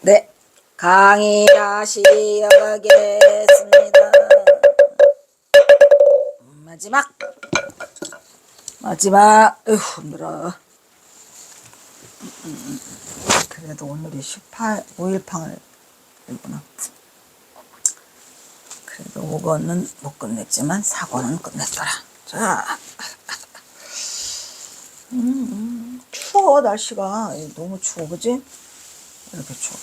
네, 강의 다시 이어가겠습니다. 마지막, 힘들어. 그래도 오늘이 5일팡을 일구나. 그래도 5권은 못 끝냈지만 4권은 끝냈더라. 자, 추워. 날씨가 너무 추워, 그지? 이렇게 추워.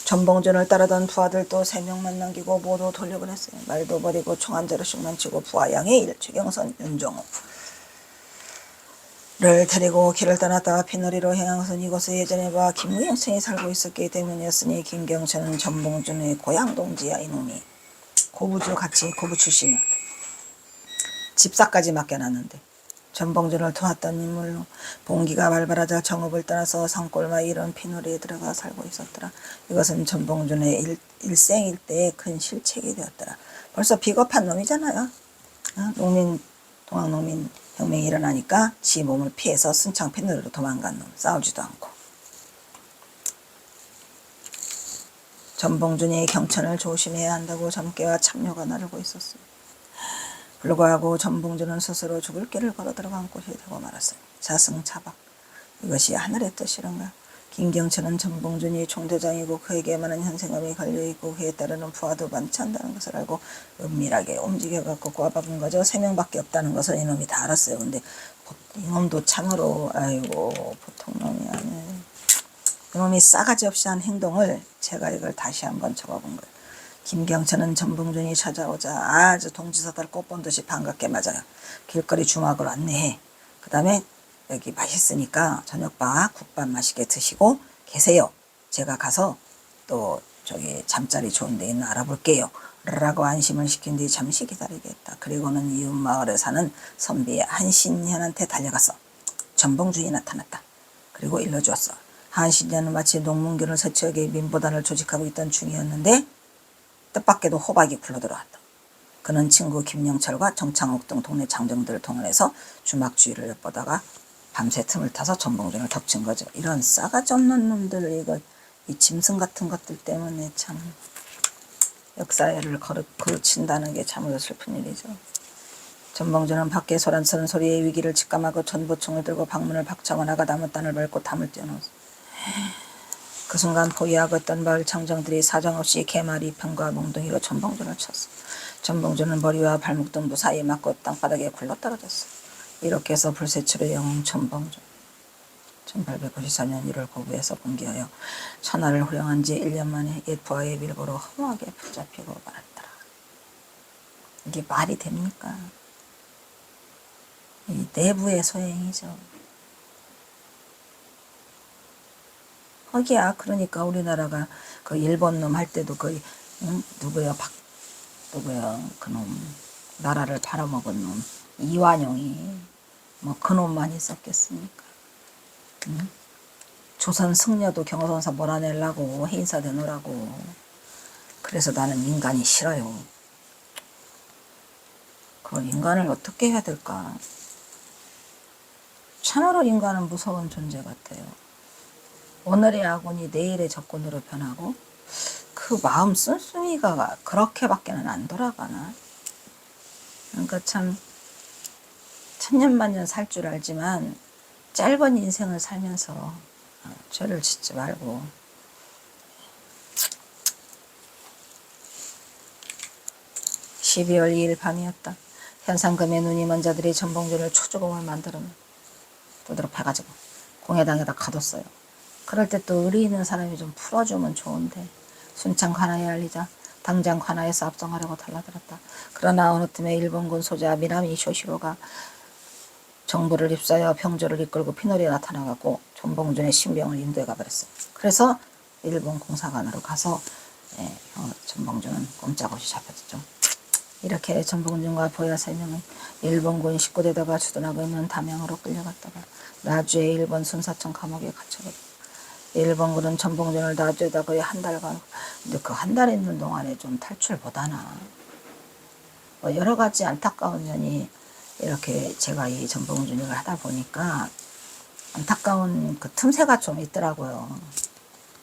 전봉준을 따르던 부하들도 3명만 남기고 모두 돌려보냈어요. 말도 버리고 총 한 자루씩만 치고 부하 양해일, 최경선, 윤종호 를 데리고 길을 떠났다가 피놀이로 향한 것은 이곳에 예전에 봐 김무영층이 살고 있었기 때문이었으니 김경천은 전봉준의 고향 동지야. 이놈이 고부주 같이 고부 출신이야. 집사까지 맡겨놨는데 전봉준을 도왔던 인물로 봉기가 발발하자 정읍을 떠나서 산골마 이런 피놀이에 들어가 살고 있었더라. 이것은 전봉준의 일생일대의 큰 실책이 되었더라. 벌써 비겁한 놈이잖아요. 동학농민 혁명이 일어나니까 지 몸을 피해서 순창 피놀이로 도망간 놈. 싸우지도 않고. 전봉준이 경천을 조심해야 한다고 점괘와 참료가 나르고 있었어요. 불구하고 전봉준은 스스로 죽을 길을 걸어 들어간 곳이 되고 말았어요. 자승자박. 이것이 하늘의 뜻이란가. 김경천은 전봉준이 총대장이고 그에게 많은 현생금이 걸려있고 그에 따르는 부하도 많지 않다는 것을 알고 은밀하게 움직여갖고 꼬아박은 거죠. 3명밖에 없다는 것을 이놈이 다 알았어요. 근데 이놈도 참으로 아이고 보통 놈이 아니에요. 이놈이 싸가지 없이 한 행동을 제가 이걸 다시 한번 적어본 거예요. 김경천은 전봉준이 찾아오자 아주 동지서달 꽃본 듯이 반갑게 맞아요. 길거리 주막을 안내해. 그 다음에 여기 맛있으니까 저녁밥 국밥 맛있게 드시고 계세요. 제가 가서 또 저기 잠자리 좋은 데 있나 알아볼게요. 라고 안심을 시킨 뒤 잠시 기다리게 했다. 그리고는 이웃 마을에 사는 선비 한신년한테 달려갔어. 전봉준이 나타났다. 그리고 일러주었어. 한신년은 마치 농문교를 세척에 민보단을 조직하고 있던 중이었는데 뜻밖에도 호박이 굴러들어왔다. 그는 친구 김영철과 정창욱 등 동네 장정들을 동원해서 주막주의를 엿보다가 밤새 틈을 타서 전봉준을 덮친 거죠. 이런 싸가지 없는 놈들, 이 짐승 같은 것들 때문에 참 역사를 거르친다는 게 참으로 슬픈 일이죠. 전봉준은 밖에 소란스런 소리에 위기를 직감하고 전보총을 들고 방문을 박차고 나가 나무단을 밟고 담을 뛰어넣었어. 그 순간 포위하고 있던 마을 장정들이 사정없이 개마리 편과 몽둥이로 전봉준을 쳤어. 전봉준은 머리와 발목 등 무사히 맞고 땅바닥에 굴러떨어졌어. 이렇게 해서 불세출의 영웅 전봉준. 1894년 1월 고부에서 분기하여 천하를 호령한 지 1년 만에 옛 부하의 밀고로 허무하게 붙잡히고 말았더라. 이게 말이 됩니까? 이 내부의 소행이죠. 거기야. 그러니까 우리나라가 그 일본 놈 할 때도 거의 누구야 그놈 나라를 팔아먹은 놈 이완용이 뭐 그놈만 있었겠습니까? 조선 승려도 경호선사 몰아내려고 해인사 내놓으라고. 그래서 나는 인간이 싫어요. 그 인간을 어떻게 해야 될까? 참으로 인간은 무서운 존재 같아요. 오늘의 아군이 내일의 적군으로 변하고 그 마음 씀씀이가 그렇게밖에는 안 돌아가나. 그러니까 참 천년만년 살 줄 알지만 짧은 인생을 살면서 죄를 짓지 말고. 12월 2일 밤이었다. 현상금의 눈이 먼 자들이 전봉준을 초조공을 만들어면 두드러 패가지고 공회당에다 가뒀어요. 그럴 때 또 의리 있는 사람이 좀 풀어주면 좋은데 순창 관아에 알리자 당장 관아에서 압송하려고 달라들었다. 그러나 어느 틈에 일본군 소자 미나미 쇼시로가 정부를 입사하여 병조를 이끌고 피놀이에 나타나갖고 전봉준의 신병을 인도해 가버렸어요. 그래서 일본 공사관으로 가서 전봉준은 꼼짝없이 잡혔죠. 이렇게 전봉준과 보야 3명은 일본군 19대대가 주둔하고 있는 담양으로 끌려갔다가 나주의 일본 순사청 감옥에 갇혀버렸다. 일본군은 전봉준을 나주에다 거의 한 달간, 근데 그 한 달 있는 동안에 좀 탈출 못하나. 뭐 여러 가지 안타까운 면이 이렇게 제가 이 전봉준을 하다 보니까 안타까운 그 틈새가 좀 있더라고요.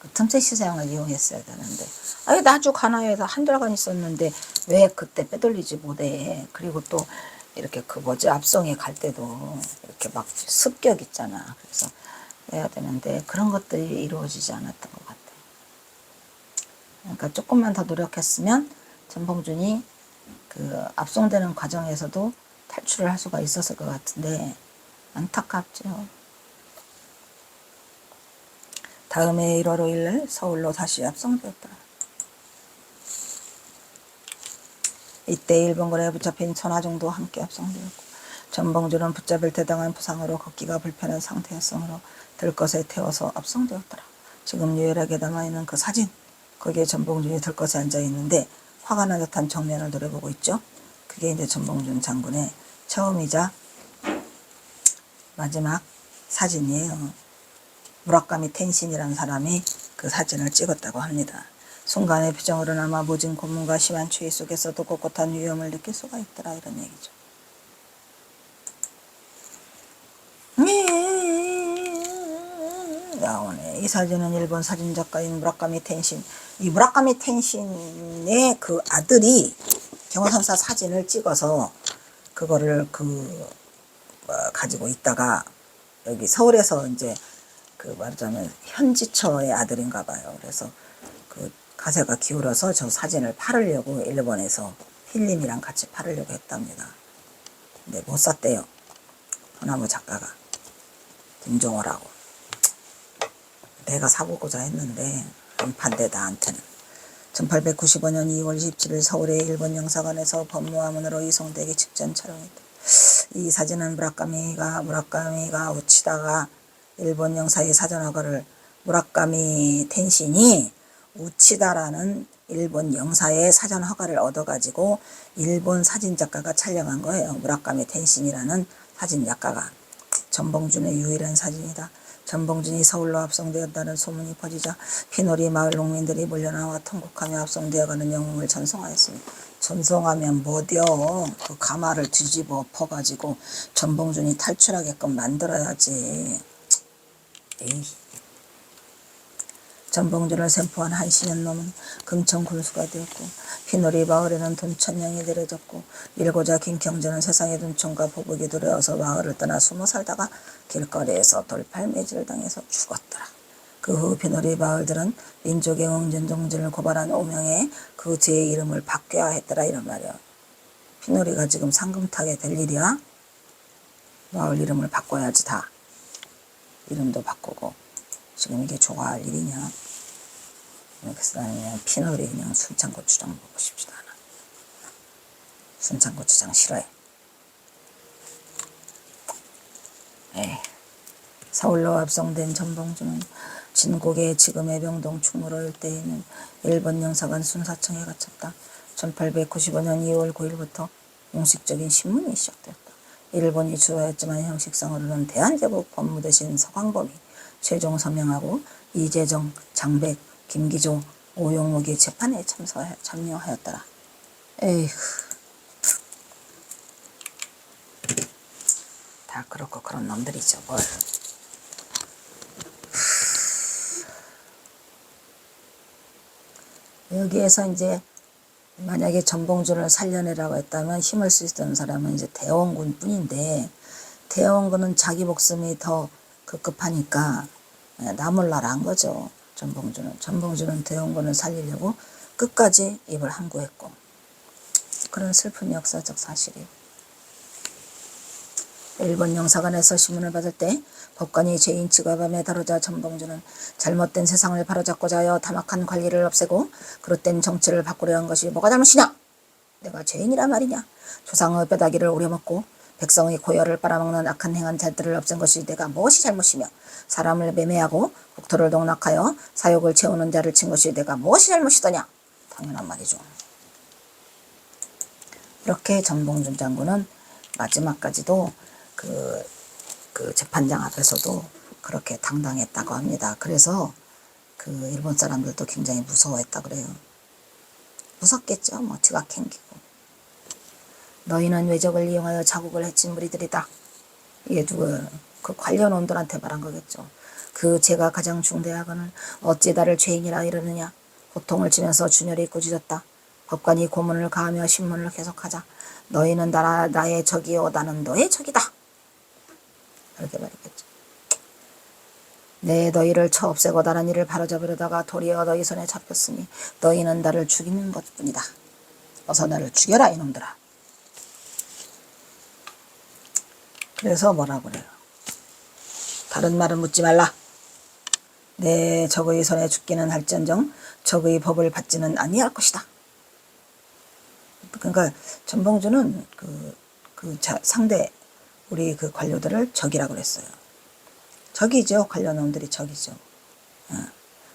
그 틈새 시장을 이용했어야 되는데, 아니 나주 가나에서 한 달간 있었는데 왜 그때 빼돌리지 못해. 그리고 또 이렇게 그 뭐지 압송에 갈 때도 이렇게 막 습격 있잖아. 그래서 해야 되는데 그런 것들이 이루어지지 않았던 것 같아. 그러니까 조금만 더 노력했으면 전봉준이 그 압송되는 과정에서도 탈출을 할 수가 있었을 것 같은데 안타깝죠. 다음해 1월 5일 서울로 다시 압송되었다. 이때 일본군에 붙잡힌 천하종도 함께 압송되었고 전봉준은 붙잡힐 때 당한 부상으로 걷기가 불편한 상태였으므로 들것에 태워서 압송되었더라. 지금 유일하게 남아있는 그 사진, 거기에 전봉준이 들것에 앉아있는데 화가 난 듯한 정면을 노려보고 있죠. 그게 이제 전봉준 장군의 처음이자 마지막 사진이에요. 무라카미 텐신이라는 사람이 그 사진을 찍었다고 합니다. 순간의 표정으로나마 모진 고문과 심한 추위 속에서도 꼿꼿한 위험을 느낄 수가 있더라, 이런 얘기죠. 오네. 이 사진은 일본 사진작가인 무라카미 텐신. 이 무라카미 텐신의 그 아들이 경호선사 사진을 찍어서 그거를 가지고 있다가 여기 서울에서 이제 그 말하자면 현지처의 아들인가 봐요. 그래서 그 가세가 기울어서 저 사진을 팔으려고 일본에서 필름이랑 같이 팔으려고 했답니다. 근데 못 샀대요. 소나무 작가가. 김종호라고. 내가 사보고자 했는데 안 판대 나한테는. 1895년 2월 27일 서울의 일본 영사관에서 법무화문으로 이송되기 직전 촬영했다. 이 사진은 무라카미가 우치다가 일본 영사의 사전허가를 무라카미 텐신이 우치다라는 일본 영사의 사전허가를 얻어가지고 일본 사진작가가 촬영한 거예요. 무라카미 텐신이라는 사진작가가. 전봉준의 유일한 사진이다. 전봉준이 서울로 압송되었다는 소문이 퍼지자 피놀이 마을 농민들이 몰려나와 통곡하며 압송되어가는 영웅을 전송하였습니다. 전송하면 뭐디요? 그 가마를 뒤집어 엎어가지고 전봉준이 탈출하게끔 만들어야지. 에이. 전봉준을 생포한 한신현 놈은 금천 군수가 되었고 피놀이 마을에는 돈 1000냥이 내려졌고 일고자 김경재는 세상의 눈총과 보복이 두려워서 마을을 떠나 숨어 살다가 길거리에서 돌팔매질을 당해서 죽었더라. 그 후 피놀이 마을들은 민족의 응전정진을 고발한 오명에 그 죄의 이름을 바뀌어야 했더라, 이런 말이야. 피놀이가 지금 상금 타게 될 일이야? 마을 이름을 바꿔야지 다. 이름도 바꾸고. 지금 이게 좋아할 일이냐? 그래서 나는 피놀이 그냥 순창고추장 먹고 싶지도 않아. 순창고추장 싫어해. 에이. 서울로 압송된 전봉준은 진곡의 지금의 명동 충무로 일대에 있는 일본 영사관 순사청에 갇혔다. 1895년 2월 9일부터 공식적인 신문이 시작되었다. 일본이 주도했지만 형식상으로는 대한제국 법무 대신 서광범이 최종 서명하고 이재정, 장백, 김기조, 오용옥이 재판에 참여하였더라. 에이후. 다 그렇고 그런 놈들이죠, 뭘. 여기에서 이제 만약에 전봉준을 살려내라고 했다면 힘을 쓸 수 있는 사람은 이제 대원군 뿐인데, 대원군은 자기 목숨이 더 급급하니까 나몰라라 한 거죠. 전봉준은 대원군을 살리려고 끝까지 입을 함구했고, 그런 슬픈 역사적 사실이. 일본 영사관에서 신문을 받을 때 법관이 죄인 취급함에 다루자 전봉준은 잘못된 세상을 바로잡고자 하여 타막한 관리를 없애고 그릇된 정치를 바꾸려 한 것이 뭐가 잘못이냐? 내가 죄인이란 말이냐? 조상의 뼈다귀를 우려먹고 백성의 고열을 빨아먹는 악한 행한 자들을 없앤 것이 내가 무엇이 잘못이며, 사람을 매매하고 국토를 농락하여 사욕을 채우는 자를 친 것이 내가 무엇이 잘못이더냐? 당연한 말이죠. 이렇게 전봉준 장군은 마지막까지도 그 재판장 앞에서도 그렇게 당당했다고 합니다. 그래서 그 일본 사람들도 굉장히 무서워했다 그래요. 무섭겠죠. 뭐 지각행기고. 너희는 외적을 이용하여 자국을 해친 무리들이다. 이게 그 관련원들한테 말한 거겠죠. 그 죄가 가장 중대하거늘 어찌 나를 죄인이라 이러느냐. 고통을 치면서 준열이 꾸짖었다. 법관이 고문을 가하며 신문을 계속하자. 너희는 나의 적이요 나는 너의 적이다. 이렇게 말했겠죠. 내 너희를 쳐 없애고 다른 일을 바로잡으려다가 도리어 너희 손에 잡혔으니 너희는 나를 죽이는 것뿐이다. 어서 나를 죽여라 이놈들아. 그래서 뭐라고 그래요. 다른 말은 묻지 말라. 내 적의 손에 죽기는 할지언정 적의 법을 받지는 아니할 것이다. 그러니까 전봉주는 상대 우리 그 관료들을 적이라고 그랬어요. 적이죠. 관료놈들이 적이죠.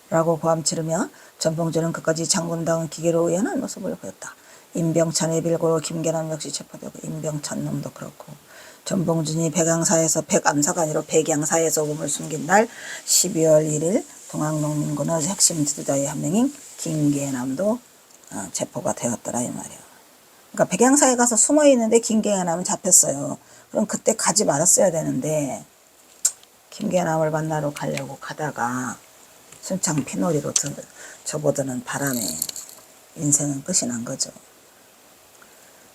라고 고함 치르며 전봉주는 끝까지 장군다운 기계로 의연한 모습을 보였다. 임병찬의 빌고로 김계남 역시 체포되고 임병찬 놈도 그렇고 전봉준이 백암사가 아니라 백양사에서 몸을 숨긴 날 12월 1일 동학농민군의 핵심 지도자의 한 명인 김계남도 체포가 되었더라 이 말이에요. 그러니까 백양사에 가서 숨어 있는데 김계남은 잡혔어요. 그럼 그때 가지 말았어야 되는데 김계남을 만나러 가려고 가다가 순창 피놀이로 접어드는 바람에 인생은 끝이 난 거죠.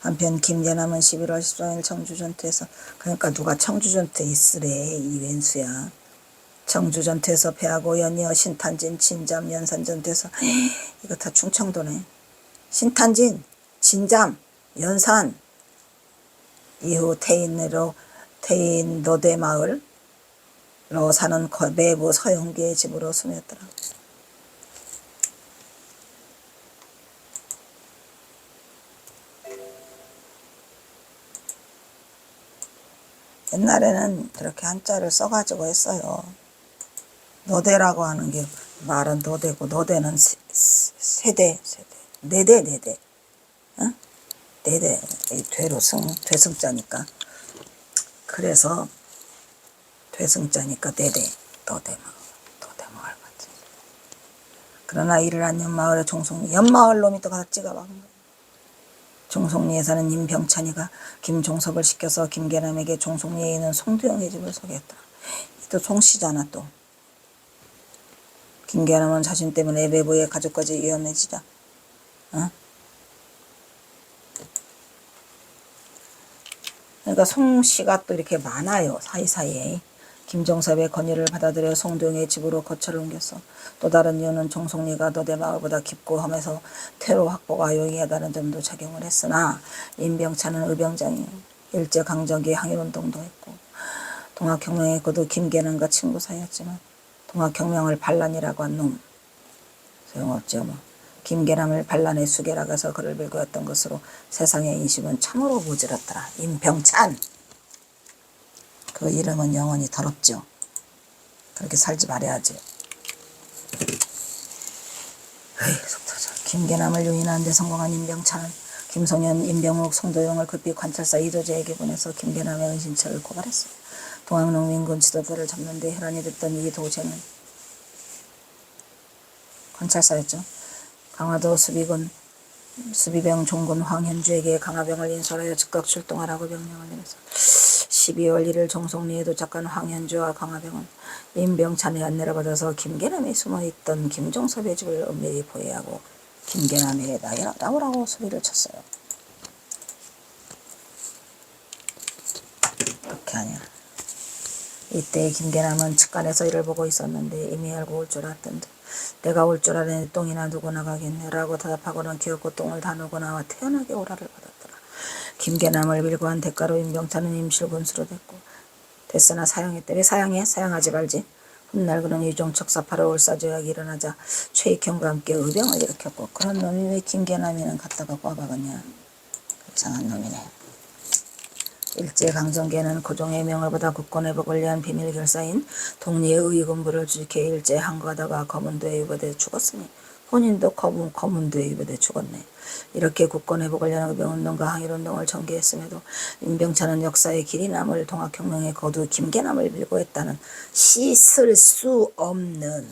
한편 김계남은 11월 13일 청주전투에서 그러니까 누가 청주전투에 있으래 이 왼수야. 청주전투에서 패하고 연이어 신탄진, 진잠, 연산전투에서 이거 다 충청도네. 신탄진, 진잠, 연산 이후 태인 노대마을로 사는 매부 서영기의 집으로 숨었더라. 옛날에는 그렇게 한자를 써가지고 했어요. 노대라고 하는 게 말은 노대고 노대는 세대 네대 어? 네대 되로 되승자니까 그래서 되승자니까 네대 노대마을 같은. 그러나 이를 안 연마을의 종송리 연마을 놈이 또 가서 찍어박은 거예요. 종송리에 사는 임병찬이가 김종섭을 시켜서 김계남에게 종송리에 있는 송두영의 집을 소개했다. 또 송씨잖아 또. 김계남은 자신 때문에 외부의 가족까지 위험해지자. 그러니까 송씨가 또 이렇게 많아요. 사이사이에. 김종섭의 건의를 받아들여 송두영의 집으로 거처를 옮겼어. 또 다른 이유는 종송리가 노대마을보다 깊고 험해서 퇴로 확보가 용이하다는 점도 작용을 했으나 임병찬은 의병장이에요. 일제강점기 항일운동도 했고 동학혁명에 그도 김계남과 친구 사이였지만 동학혁명을 반란이라고 한 놈 소용없죠 뭐. 김계남을 반란의 수계라고 해서 그를 밀고 했던 것으로 세상의 인심은 참으로 모질었더라. 임병찬 그 이름은 영원히 더럽죠. 그렇게 살지 말아야지. 에이, 속 터져. 김계남을 유인하는 데 성공한 임병찬은 김성현, 임병욱, 송도영을 급히 관찰사 이도재에게 보내서 김계남의 은신처를 고발했어요. 동학농민군 지도부를 잡는 데 혈안이 됐던 이도재는 관찰사였죠. 강화도 수비병 종군 황현주에게 강화병을 인솔하여 즉각 출동하라고 명령을 내렸어. 12월 1일 종송리에 도착한 황현주와 강화병은 임병찬의 안내를 받아서 김계남이 숨어있던 김종섭의 집을 은밀히 포위하고 김계남에게 나오라고 소리를 쳤어요. 그렇게 하냐. 이때 김계남은 측간에서 이를 보고 있었는데 이미 알고 올 줄 알았던데 내가 올 줄 알았는데 똥이나 누구 나가겠네 라고 대답하고는 기어코 똥을 다 누고 나와 태연하게 오라를 받았더라. 김계남을 밀고 한 대가로 임병찬은 임실군수로 됐으나 사형했대. 왜 사형해? 사형하지 말지. 훗날 그는 유종척 사파로 올사조약이 일어나자 최익형과 함께 의병을 일으켰고 그런 놈이 왜 김계남이는 갖다가 꽈박았냐. 이상한 놈이네. 일제강점기에는 고종의 명을 받아 국권회복을 위한 비밀결사인 독리의 의군부를 주직해 일제에 항거하다가 거문도에 유배돼 죽었으니 본인도 거문도에 유배돼 죽었네. 이렇게 국권회복을 위한 의병운동과 항일운동을 전개했음에도 임병찬은 역사의 길이 남을 동학혁명의 거두 김계남을 밀고 했다는 씻을 수 없는.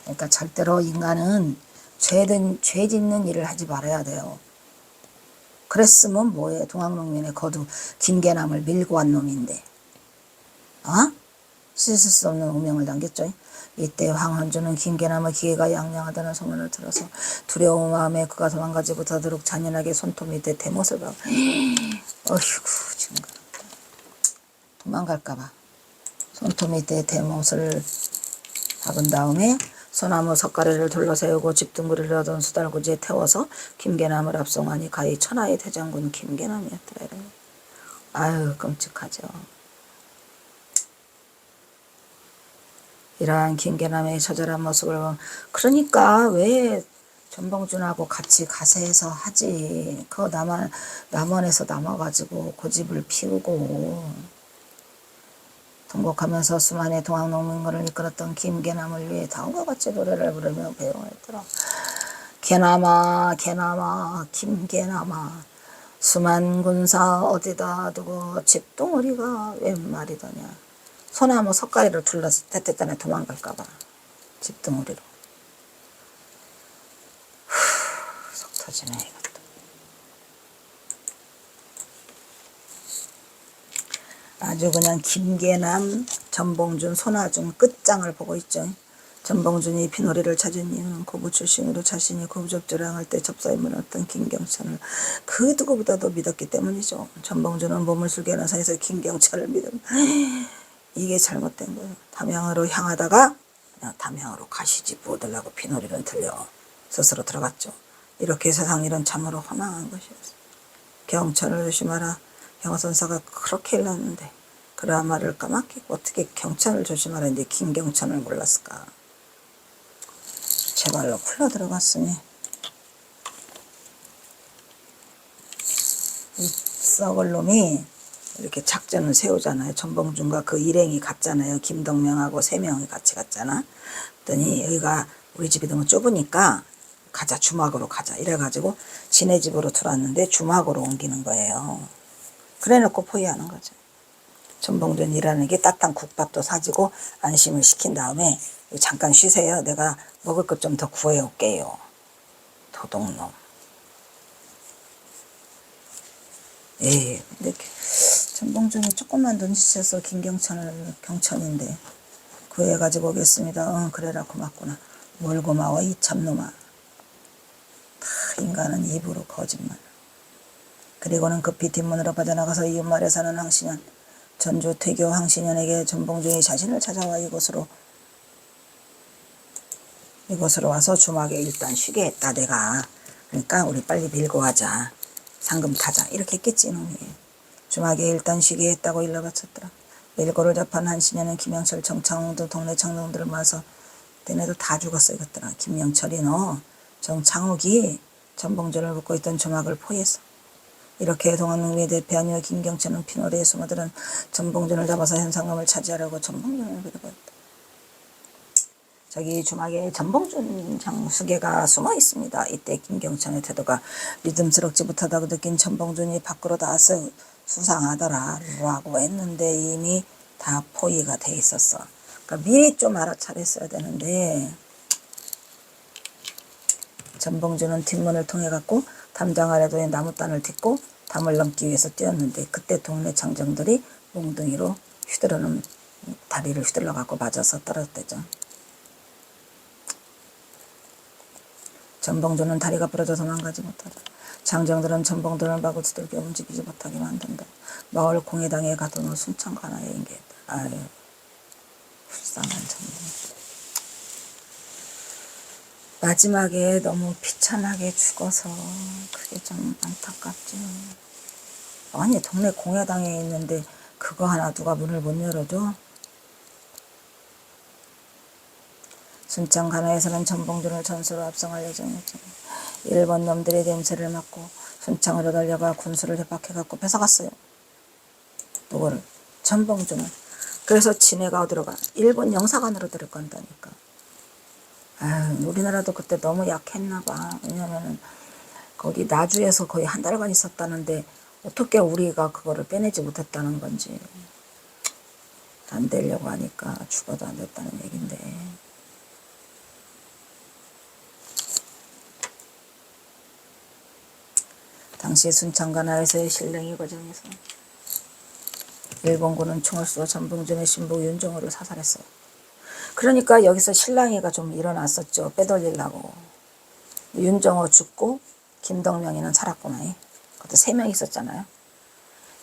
그러니까 절대로 인간은 죄 짓는 일을 하지 말아야 돼요. 그랬으면 뭐해. 동학농민의 거두 김계남을 밀고 한 놈인데. 씻을 수 없는 오명을 당겼죠. 이때 황헌주는 김계남의 기계가 양양하다는 소문을 들어서 두려운 마음에 그가 도망가지 못하도록 잔인하게 손톱 밑에 대못을 박아. 어휴, 지금 도망갈까봐 손톱 밑에 대못을 박은 다음에 소나무 석가래를 둘러세우고 집둥그리를 얻은 수달구지에 태워서 김계남을 압송하니 가히 천하의 대장군 김계남이었더라. 아유, 끔찍하죠. 이러한 김계남의 처절한 모습을 보면, 그러니까 왜 전봉준하고 같이 가세해서 하지. 그거 남원에서 남아가지고 고집을 피우고 통곡하면서 수많은 동학농민군을 이끌었던 김계남을 위해 다음과 같이 노래를 부르며 배웅했더라. 계남아 계남아 김계남아 수만 군사 어디다 두고 집둥어리가 웬 말이더냐. 소나무 석가리를 둘러서 때때때에 도망갈까봐 집둥어리로. 속 터지네 이것도. 아주 그냥 김계남, 전봉준, 손아중 끝장을 보고 있죠. 전봉준이 비놀이를 찾은 이유는 고부 출신으로 자신이 고부적절을 때 접사에 물었던 김경찬을 그 누구보다도 믿었기 때문이죠. 전봉준은 몸을 술게하는 사이에서 김경찬을 믿음. 이게 잘못된 거예요. 담양으로 향하다가 그냥 담양으로 가시집 얻으려고 비놀이를 들려 스스로 들어갔죠. 이렇게 세상 일은 참으로 허망한 것이었어요. 경찰을 조심하라. 형선사가 그렇게 일렀는데 그러한 말을 까맣게 어떻게 경찰을 조심하라 했는데 김경찬을 몰랐을까. 제 발로 굴러 들어갔으니 이 썩을 놈이 이렇게 작전을 세우잖아요. 전봉준과 그 일행이 갔잖아요. 김덕명하고 3명이 같이 갔잖아. 그랬더니 여기가 우리 집이 너무 좁으니까 가자, 주막으로 가자 이래가지고 지네 집으로 들어왔는데 주막으로 옮기는 거예요. 그래놓고 포위하는 거죠. 전봉준이라는 게 따뜻한 국밥도 사주고 안심을 시킨 다음에 잠깐 쉬세요. 내가 먹을 것 좀 더 구해 올게요. 도둑놈. 예, 근데 전봉준이 조금만 눈치챘어. 김경찬을 경천인데 구해가지고 오겠습니다. 그래라 고맙구나. 뭘 고마워 이 참놈아. 다 인간은 입으로 거짓말. 그리고는 급히 뒷문으로 빠져나가서 이웃마을에 사는 황신현, 전주 퇴교 황신현에게 전봉준이 자신을 찾아와 이곳으로 와서 주막에 일단 쉬게 했다 내가. 그러니까 우리 빨리 밀고 가자. 상금 타자. 이렇게 했겠지 이놈이. 주막에 일단 쉬게 했다고 일러 바쳤더라. 밀고를 접한 한신현은 김영철, 정창웅 등 동네 창동들을 모아서 얘네들 다 죽었어 이것들아. 김영철이 너 정창욱이 전봉준을 붙고 있던 주막을 포위했어. 이렇게 동학농민의 대표하여 김경철은 피놀이에 숨어들은 전봉준을 잡아서 현상금을 차지하려고 전봉준을 빌어버렸다. 저기 주막에 전봉준 장수계가 숨어 있습니다. 이때 김경천의 태도가 믿음스럽지 못하다고 느낀 전봉준이 밖으로 나와서 수상하더라 라고 했는데 이미 다 포위가 돼 있었어. 그러니까 미리 좀 알아차렸어야 되는데 전봉준은 뒷문을 통해 갖고 담장 아래도 나무단을 딛고 담을 넘기 위해서 뛰었는데 그때 동네 장정들이 몽둥이로 휘두르는 다리를 휘둘러 갖고 맞아서 떨어졌대죠. 전봉준은 다리가 부러져 도망가지 못하다. 장정들은 전봉준을 마구 두들겨 움직이지 못하게 만든다. 마을 공회당에 가둬놓은 순창 관아에 인계했다. 아유, 불쌍한 전봉. 마지막에 너무 비참하게 죽어서 그게 좀 안타깝지. 아니 동네 공회당에 있는데 그거 하나 누가 문을 못 열어줘? 순창 관아에서는 전봉준을 전수로 압송할 예정이었지. 일본 놈들의 냄새를 맡고 순창으로 달려가 군수를 협박해갖고 뺏어갔어요. 누구를? 전봉준을. 그래서 지네가 어디로 가? 일본 영사관으로 데려간다니까. 아유, 우리나라도 그때 너무 약했나봐. 왜냐면은 거기 나주에서 거의 한 달간 있었다는데 어떻게 우리가 그거를 빼내지 못했다는 건지. 안 되려고 하니까 죽어도 안 됐다는 얘긴데. 당시 순창관아에서의 신령이 과정에서 일본군은 총을 쏘아 전봉준의 신부 윤정호를 사살했어요. 그러니까 여기서 실랑이가 좀 일어났었죠. 빼돌리려고. 윤정호 죽고 김덕명이는 살았구나. 그것도 3명 있었잖아요.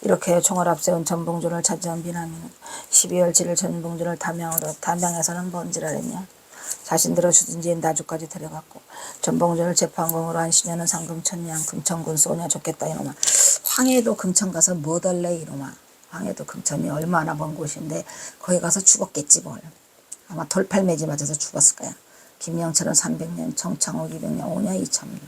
이렇게 총을 앞세운 전봉준을 차지한 비나미는 12월 7일 전봉준을 담양에서는 뭔지를 했냐. 자신들을 주둔지인 나주까지 데려갔고 전봉준을 재판공으로 한 시녀는 상금 1000냥 금천군 쏘냐 좋겠다 이놈아. 황해도 금천 가서 뭐 달래 이놈아. 황해도 금천이 얼마나 먼 곳인데 거기 가서 죽었겠지 뭘. 아마 돌팔매지 맞아서 죽었을 거야. 김영철은 300년, 정창욱 200년, 5년 2,000년.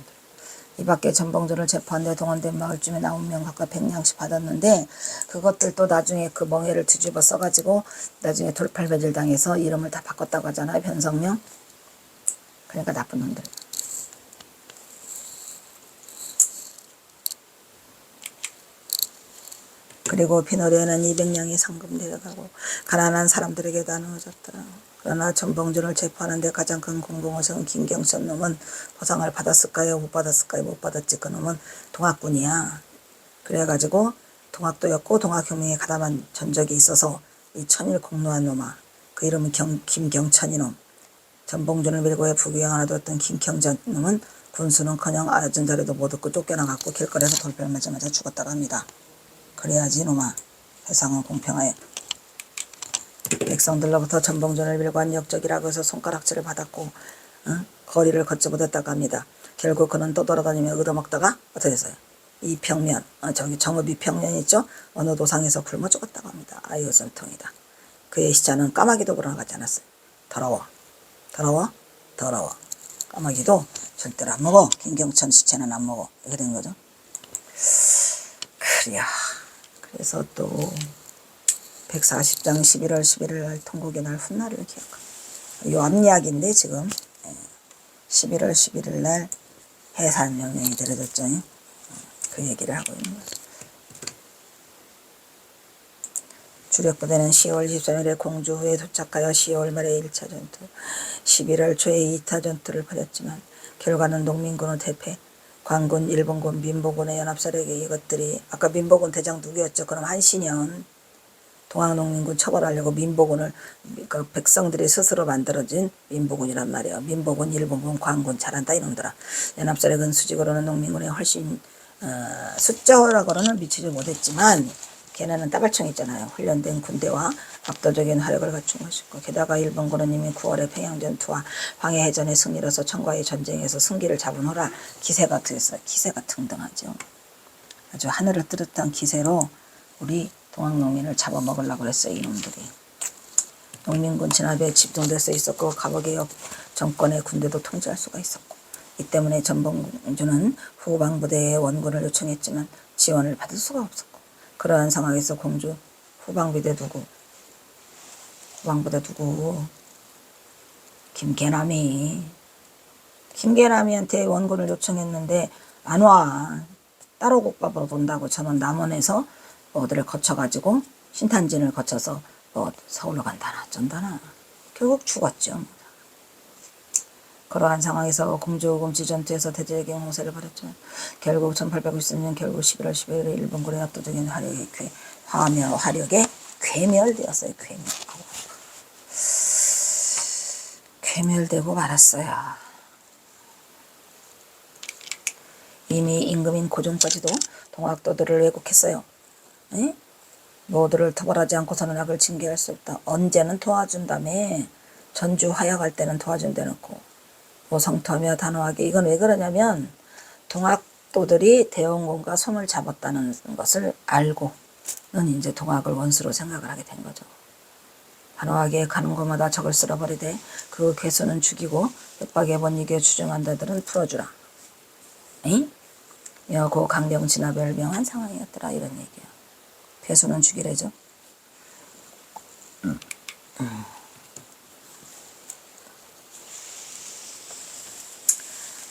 이 밖에 전봉준을 재판대 동원된 마을쯤에 나온 명 각각 100냥씩 받았는데 그것들도 나중에 그 멍해를 뒤집어 써가지고 나중에 돌팔매질 당해서 이름을 다 바꿨다고 하잖아요. 변성명. 그러니까 나쁜 놈들. 그리고 비너리에는 200냥이 상금 내려가고 가난한 사람들에게 나누어졌다. 그러나 전봉준을 재판하는 데 가장 큰 공공어성은 김경천 놈은 보상을 받았을까요? 못 받았을까요? 못 받았지. 그 놈은 동학군이야. 그래가지고 동학도였고 동학혁명에 가담한 전적이 있어서 이 천일 공로한 놈아. 그 이름은 김경천이 놈. 전봉준을 밀고에 부귀영화를 뒀던 김경천 놈은 군수는커녕 아전 자리도 못 얻고 쫓겨나갔고 길거리에서 돌별 맞자마자 죽었다고 합니다. 그래야지 이놈아. 세상은 공평해. 백성들로부터 전봉준을 밀고 한 역적이라고 해서 손가락질을 받았고 거리를 걷지 못했다고 합니다. 결국 그는 또 돌아다니며 얻어먹다가 어떻게 됐어요? 이 평면, 저기 정읍이 평면 있죠? 어느 도상에서 굶어 죽었다고 합니다. 아이고 전통이다. 그의 시자는 까마귀도 불어나가지 않았어요. 더러워. 더러워? 더러워. 까마귀도 절대로 안 먹어. 김경천 시체는 안 먹어. 이렇게 된 거죠. 그래야. 그래서 또 140장 11월 11일 날 통곡의 날 훗날을 기억합니다. 요 앞이야기인데 지금 11월 11일 날 해산명령이 내려졌죠. 그 얘기를 하고 있는 거죠. 주력부대는 10월 23일에 공주에 도착하여 10월 말에 1차 전투, 11월 초에 2차 전투를 벌였지만 결과는 농민군의 대패, 관군, 일본군, 민보군의 연합세력이 이것들이 아까 민보군 대장 누구였죠? 그럼 한신현. 동학농민군 처벌하려고 민보군을 그러니까 백성들이 스스로 만들어진 민보군이란 말이에요. 민보군, 일본군, 관군 잘한다 이놈들아. 연합세력은 수직으로는 농민군에 훨씬 숫자라고는 미치지 못했지만 걔네는 따발총 있잖아요. 훈련된 군대와 압도적인 화력을 갖춘 것이고 게다가 일본군은 이미 9월에 평양전투와 황해해전의 승리로서 청과의 전쟁에서 승기를 잡은 후라 기세가 어떻겠어요? 기세가 등등하죠. 아주 하늘을 뚫듯한 기세로 우리 동학농민을 잡아먹으려고 했어요. 이놈들이. 농민군 진압에 집중돼서 있었고 가보개혁 정권의 군대도 통제할 수가 있었고 이 때문에 전봉준은 후방부대에 원군을 요청했지만 지원을 받을 수가 없었고 그러한 상황에서 공주 후방부대 누구? 김계남이한테 원군을 요청했는데 안 와. 따로 국밥으로 본다고 저는 남원에서 어디를 거쳐가지고 신탄진을 거쳐서 서울로 간다나 어쩐다나 결국 죽었죠. 그러한 상황에서 공주금지 전투에서 대제적인 홍세를 벌였지만 결국 1853년 결국 11월 11일 일본군의 압도적인 화력에 괴멸되었어요. 괴멸되고 말았어요. 이미 임금인 고종까지도 동학도들을 왜곡했어요. 에? 모두를 토벌하지 않고서는 악을 징계할 수 없다. 언제는 도와준다며. 전주 화약할 때는 도와준다 놓고 모성토하며 단호하게. 이건 왜 그러냐면 동학도들이 대원군과 손을 잡았다는 것을 알고는 이제 동학을 원수로 생각을 하게 된 거죠. 단호하게 가는 곳마다 적을 쓸어버리되 그 괴수는 죽이고 협박에 못 이겨 주정한 자들은 풀어주라. 에? 고 강령 진압에 명한 상황이었더라 이런 얘기야. 괴수는 죽이래죠.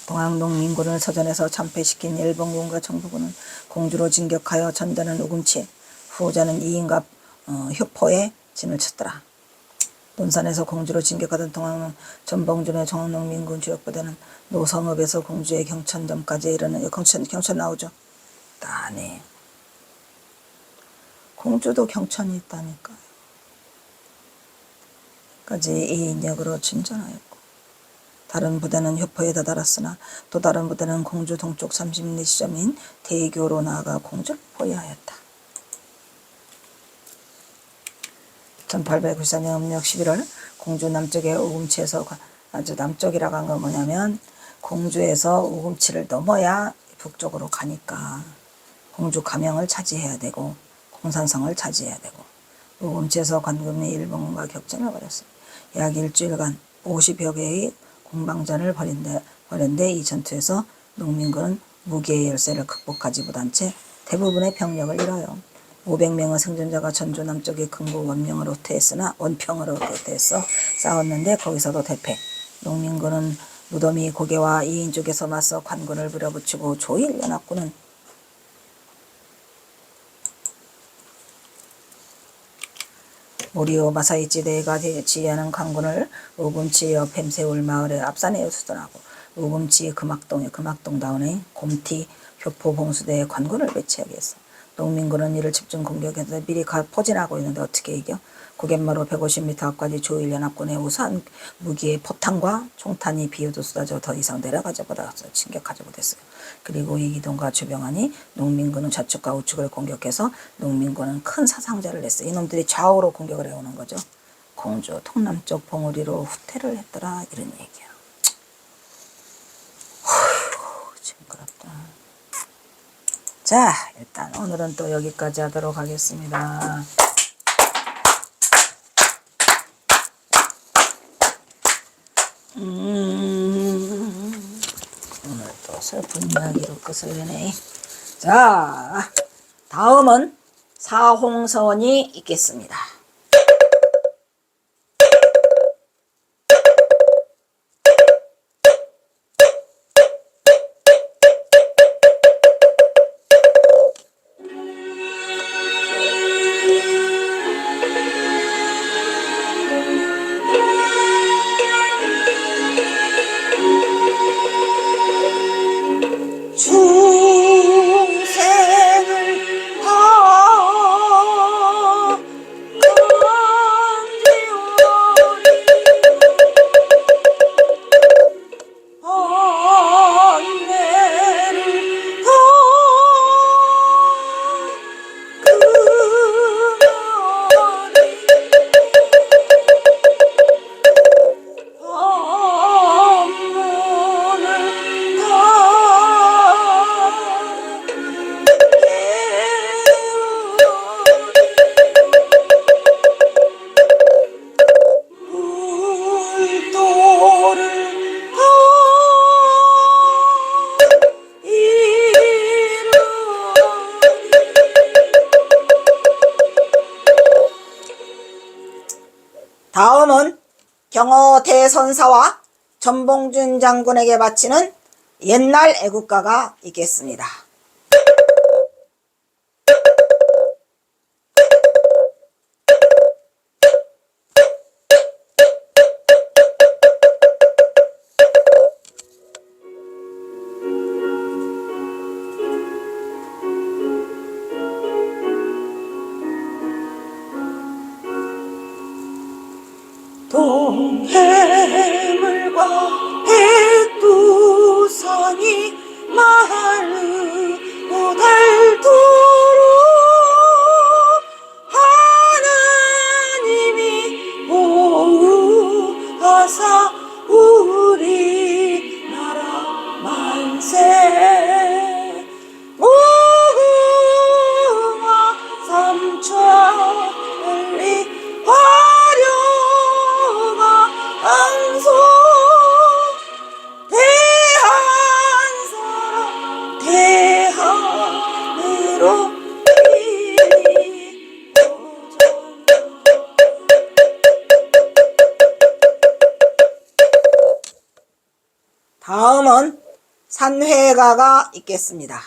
동학농민군을 서전에서 참패시킨 일본군과 정부군은 공주로 진격하여 전자는 우금치에 후자는 이인갑 효포에 진을 쳤더라. 논산에서 공주로 진격하던 전봉준의 동학농민군 주력부대는 노성읍에서 공주의 경천점까지 이르는 경천 나오죠. 따네. 공주도 경천이 있다니까요. 까지 이 인력으로 진전하였고 다른 부대는 효포에 다다랐으나 또 다른 부대는 공주 동쪽 34시점인 대교로 나아가 공주를 포위하였다. 1894년 음력 11월 공주 남쪽의 우금치에서 아주 남쪽이라고 한 건 뭐냐면 공주에서 우금치를 넘어야 북쪽으로 가니까 공주 가명을 차지해야 되고 공산성을 차지해야 되고 우금치에서 관금이 일본과 격전을 벌였습니다. 약 일주일간 50여 개의 공방전을 벌였는데 이 전투에서 농민군은 무기의 열세를 극복하지 못한 채 대부분의 병력을 잃어요. 500명의 생존자가 전주 남쪽의 금고 원평으로 후퇴해서 싸웠는데 거기서도 대패. 농민군은 무더미 고개와 이인 쪽에서 맞서 관군을 밀어붙이고 조일연합군은 모리오 마사이치대가 지휘하는 관군을 우금치 옆 뱀새울 마을의 앞산에 수전하고 우금치 금악동다운의 곰티 효포 봉수대에 관군을 배치하게 했어. 농민군은 이를 집중 공격해서 미리 포진하고 있는데 어떻게 이겨? 구갯마루 150m 앞까지 조일연합군의 우수한 무기의 포탄과 총탄이 비오도 쏟아져 더 이상 내려가지 못했어요. 진격하지 못했어요. 그리고 이기동과 주병환이 농민군은 좌측과 우측을 공격해서 농민군은 큰 사상자를 냈어요. 이놈들이 좌우로 공격을 해오는 거죠. 공주 동남쪽 봉우리로 후퇴를 했더라 이런 얘기야. 어휴 징그럽다. 자 일단 오늘은 또 여기까지 하도록 하겠습니다. 오늘 또 슬픈 이야기로 끝을 내네. 자 다음은 사홍선이 있겠습니다. 다음은 경호 대선사와 전봉준 장군에게 바치는 옛날 애국가가 있겠습니다. 동해물과 백두산이 마르고 닳도록 하나님이 보호하사 우리나라 만세. 무궁화 삼천리 항소 대한사람 대한으로 다음은 산회가가 있겠습니다.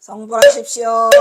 성불하십시오.